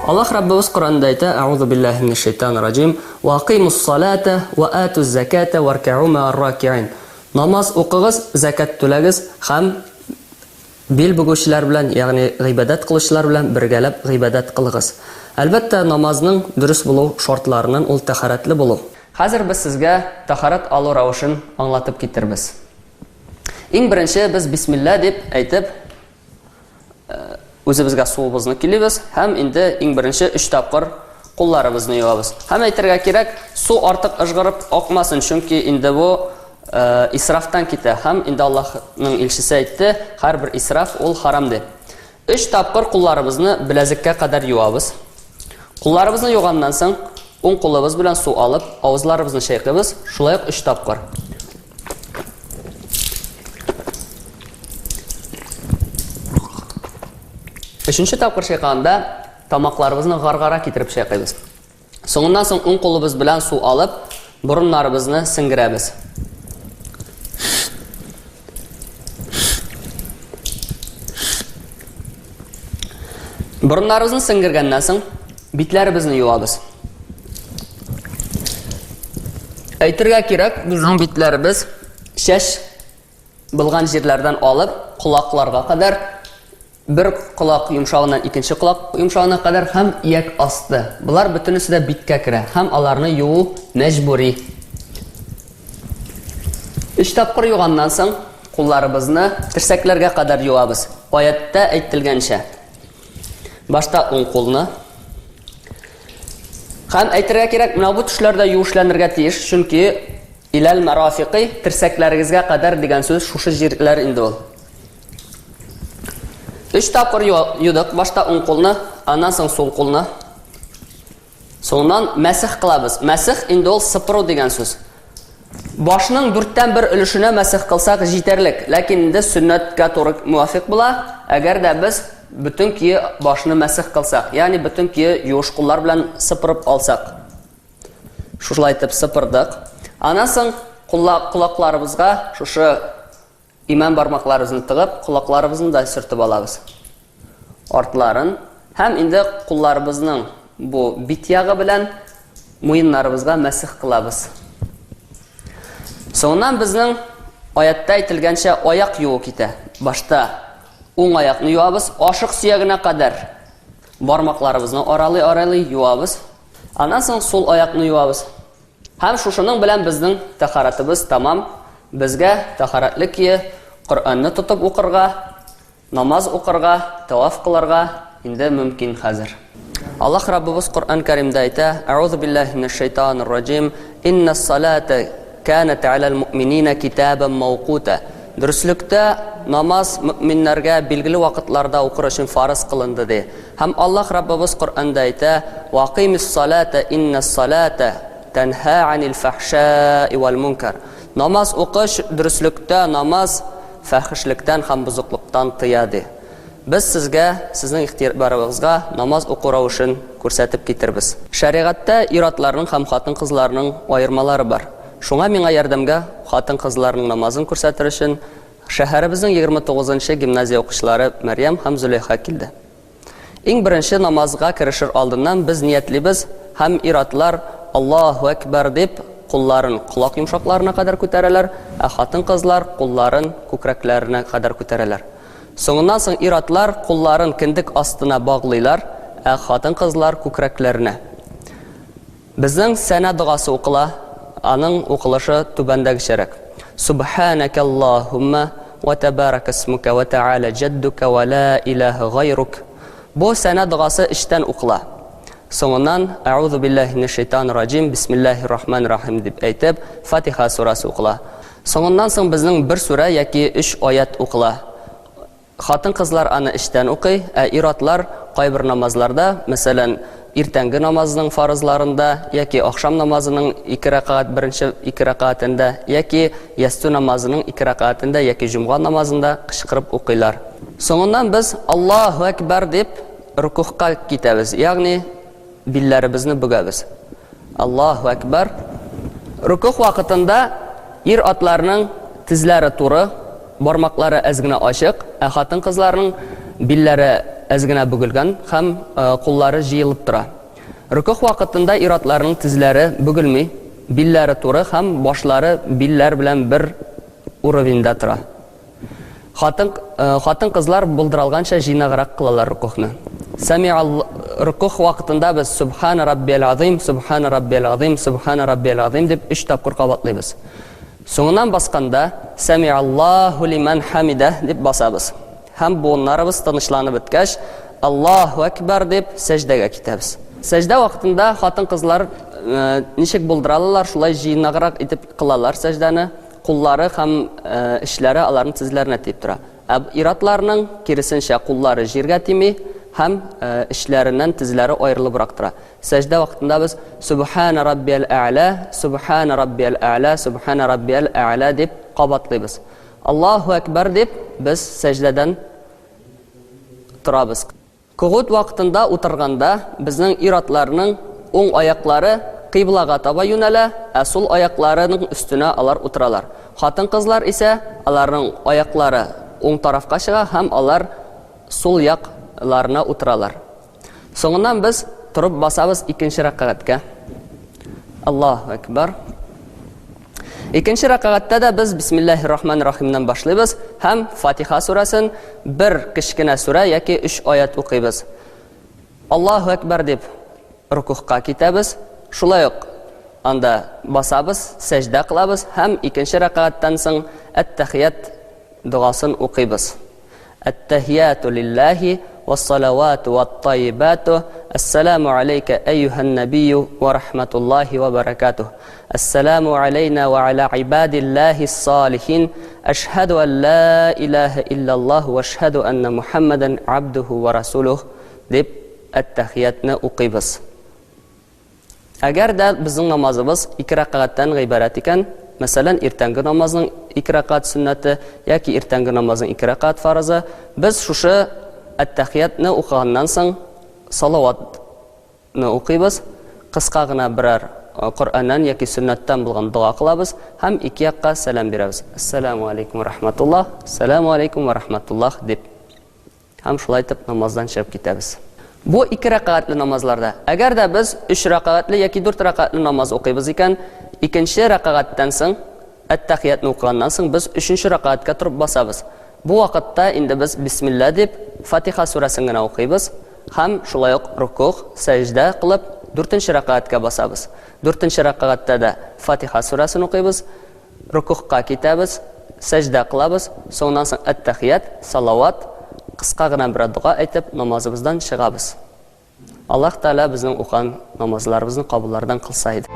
Аллах Раббыбыз Кур'анда әйтә: "Аузу биллаһи минеш шайтанир раҗим, ва акимус салата ва атуз заката варка'у ма'ар раки'ин." Намаз укыгыз, закат түләгез һәм бил бүгүчеләр белән, ягъни гыйбадат кылучылар белән бергәләп гыйбадат кылыгыз. Әлбәттә, намазның дөрес булу шартларынан ул тахаратлы булу. Хәзер без сезгә тахарат алу рәвешен аңлатып китербез. Иң беренче без бисмилла дип әйтеп үзебезгә суыбызны килебез һәм инде иң беренче 3 тапкыр кулларыбызны юабыз. Һәм әйтергә кирәк, су артык ыжгырып акмасын, чөнки инде бу исрафтан китә. Һәм инде Аллаһның илчесе әйтте, һәрбер исраф ул харам дип. 3 тапкыр кулларыбызны беләзеккә кадәр юабыз. Кулларыбызны юганнан соң, уң кулыбыз белән су алып, авызларыбызны шайкабыз, шулай ук 3 тапкыр. Өченче тапкыр шайкаганда тамакларыбызны гаргара китереп шайкайбыз. Соңыннан соң уң кулыбыз белән су алып, бурыннарыбызны сеңгерәбез. Бурыннарыбызны сеңгергәннән соң битләребезне юабыз. Әйтергә кирәк, безнең битләребез шәш булган җирләрдән алып, кулакларга кадәр, бер кулак йомшавыннан икенче кулак йомшавына кадәр һәм ияк асты. Булар бөтенесе дә биткә керә һәм аларны юу мәҗбүри. 3 тапкыр юганнан соң кулларыбызны терсәкләргә кадәр юабыз. Аятта әйтелгәнчә. Башта уң кулны. Һәм әйтергә кирәк, менә бу төшләрдә юешләнергә тиеш, чөнки илал марафиqi терсәкләрегезгә кадәр дигән сүз шушы җирләр инде ул. 3 тапкыр юдык, башта уң кулны, аннан соң сул кулны. Соңыннан мәсих кылабыз. Мәсих инде ул сыпыру дигән сүз. Башның 4тән 1 өлешенә мәсих кылсак җитәрлек, ләкин инде сөннәткә туры муафиq була, әгәр дә без бүтән кие башны мәсих кылсак, ягъни бүтән кие юш куллар белән сыпырып алсак. Шулай итеп сыпырдык. Аннан соң кулакларыбызга шушы иман бармакларыбызны тыгып, кулакларыбызны да сөртеп алабыз. Артларын һәм инде кулларыбызның бу бит ягы белән муеннарыбызга мәсих кылабыз. Соңыннан безнең аятта әйтелгәнчә аяк юу китә. Башта уң аякны юабыз, ашык сөягенә кадәр бармакларыбызны аралый юабыз. Аннан соң сул аякны юабыз. Һәм шушының белән безнең тахаратыбыз тамам. Безгә тахаратлы кие Коръанны тотып укырга, намаз укырга, таваф кылырга инде мөмкин хәзер. Аллаһ Раббыбыз Коръан Кәримдә әйтә: "Аузу биллаһи минеш шайтанир раҗим. Иннас-салата канат алал муъминина китабан мавқута." Дөреслекдә намаз мөэминнәргә билгеле вакытларда укыр өчен фарыз кылынды ди. Һәм Аллаһ Раббыбыз Коръанда әйтә: "Ва акимис-салата иннас-салата танха анил фахша'i вал мункар." Намаз укыш дөреслекдә намаз фахишлектән һәм бузыклыктан тыя ди. Без сезгә, сезнең ихтибарыгызга намаз уку рәвешен күрсәтеп китербез. Шәригатьтә ир-атларның һәм хатын-кызларның аермалары бар. Шуңа миңа ярдәмгә хатын-кызларның намазын күрсәтер өчен шәһәребезнең 29нчы гимназия укучылары Мәрьям һәм Зөләйха килде. Иң беренче намазга керешер алдыннан без ниятлибез һәм ир-атлар Аллаһу акбар дип кулларын кулак йомшакларына кадәр күтәрәләр, ә хатын-кызлар кулларын күкрәкләренә кадәр күтәрәләр. Соңыннан соң ир-атлар кулларын киндек астына баглыйлар, ә хатын-кызлар күкрәкләренә. Безнең сәна дугасы укыла, аның укылышы түбәндәгечәрәк. Субханакаллаһумма ва табарак исмука ва та'ала джаддука ва ла илаха гайрук. Бу сәна дугасы иштән укыла. Соңыннан аузу биллаһи минеш шайтанир раҗим, бисмиллаһир рахманир рахим дип әйтеп, Фатиха сурасы укыла. Соңыннан соң безнең бер сура яки 3 аят укыла. Хатын-кызлар аны иштән укый, ә ир-атлар кайбер намазларда, мәсәлән, иртәнге намазының фарызларында яки ахшам намазының 2 ракат беренче 2 ракатында яки ясту намазының 2 ракатында яки җомга намазында кычкырып укыйлар. Соңыннан без Аллаһу акбар дип рукугка китәбез, ягъни билләребезне бүгәбез. Аллаһу акбар. Рукуг вакытында ир-атларның тезләре туры, бармаклары әз генә ачык, ә хатын-кызларның билләре әз генә бөгелгән һәм куллары җыелып тора. Рукух вакытында иратларның тезләре бөгелми, билләре туры һәм башлары билләр белән бер уровеньда тора. Хатын кызлар булдырылганча җыйнаграк кылалар рукухны. Рукух вакытында без Субхана раббиял азим, Субхана раббиял азим, Субхана раббиял азим дип 3 тапкыр кабатлыйбыз. Соңыннан басканда Самиаллаху лиман хамида дип басабыз. Һәм буыннарыбыз тынычланып беткәч, Аллаһу акбар дип сәҗдәгә китәбез. Сәҗдә вакытында хатын кызлар ничек булдыралар, шулай җыйнаграк итеп кылалар сәҗдәне. Куллары һәм эшләре аларның тезләренә тиеп тора. Иратларның киресенчә куллары җиргә тими һәм эшләреннән тезләре аерылыбрак тора. Сәҗдә вакытында без Субхана раббиял а'ла, Субхана раббиял а'ла, Субхана раббиял а'ла дип кабатлыйбыз. Аллаһу акбар дип без сәҗдәдән торабыз. Кугут вакытында утырганда безнең иратларның уң аяклары кыйблага таба юнәлә, сол аякларының өстенә алар утыралар. Хатын кызлар исә аларның аяклары уң тарафка чыга һәм алар сул якларына утыралар. Соңыннан без турып басабыз икенче рәкъгатькә. Аллаһу акбар. Икенче рәкъгатьтә дә без Бисмиллаһир-рахманир-рахимнан башлыйбыз һәм Фатиха сүрәсен бер кечкенә сүрә яки 3 аят укыйбыз. Аллаһу акбар дип рукухка китәбез. Шулай ук анда басабыз, сәҗдә кылабыз һәм икенче рәкъгатьтән соң ат-тахият дугасын укыйбыз. Ат-тахияту лиллаһи вас-салавату ват-таййибату. Ассаламу алейка айюхан набийю ва рахматуллахи ва баракатух. Ассаламу алейна ва аля ибадиллахи ас-салихин. Ашһаду ан ла илаха илляллаһ ва ашһаду анна Мухаммадан абдуху ва расулух дип ат-тахиятны укыйбыз. Әгәр дә безнең намазыбыз 2 рәкъгатьтән гыйбарәт икән, мәсәлән, иртәнге намазның 2 рәкъгат сөннәте яки иртәнге намазның 2 рәкъгат фарызы, без шушы ат-тахиятны укыганнан соң салаватны укыйбыз, кыска гына берәр Коръәннән яки сөннәттән булган дуа кылабыз һәм 2 якка сәлам бирәбез. Ассаламу алейкум ва рахматуллаһ, ассаламу алейкум ва рахматуллаһ дип. Һәм шулай итеп намаздан чыгып китәбез. Бу 2 рәкъгатлы намазларда. Әгәр дә без 3 рәкъгатлы яки 4 рәкъгатлы намаз укыйбыз икән, икенче рәкъгаттан соң ат-тахиятны укыганнан соң без 3нче рәкъгатка турып басабыз. Бу вакытта инде без бисмилла дип Фатиха сүрәсен генә укыйбыз һәм шулай ук рукух, сәҗдә кылып 4нче рәкъгатка басабыз. 4нче рәкъгатта да Фатиха сүрәсен укыйбыз, рукухка китәбез, сәҗдә кылабыз, соңнан соң ат-тахият, салават, кыска гына бер дуа әйтеп намазыбыздан чыгабыз. Аллаһ Таала безнең укыган намазларыбызны кабуллардан кылса иде.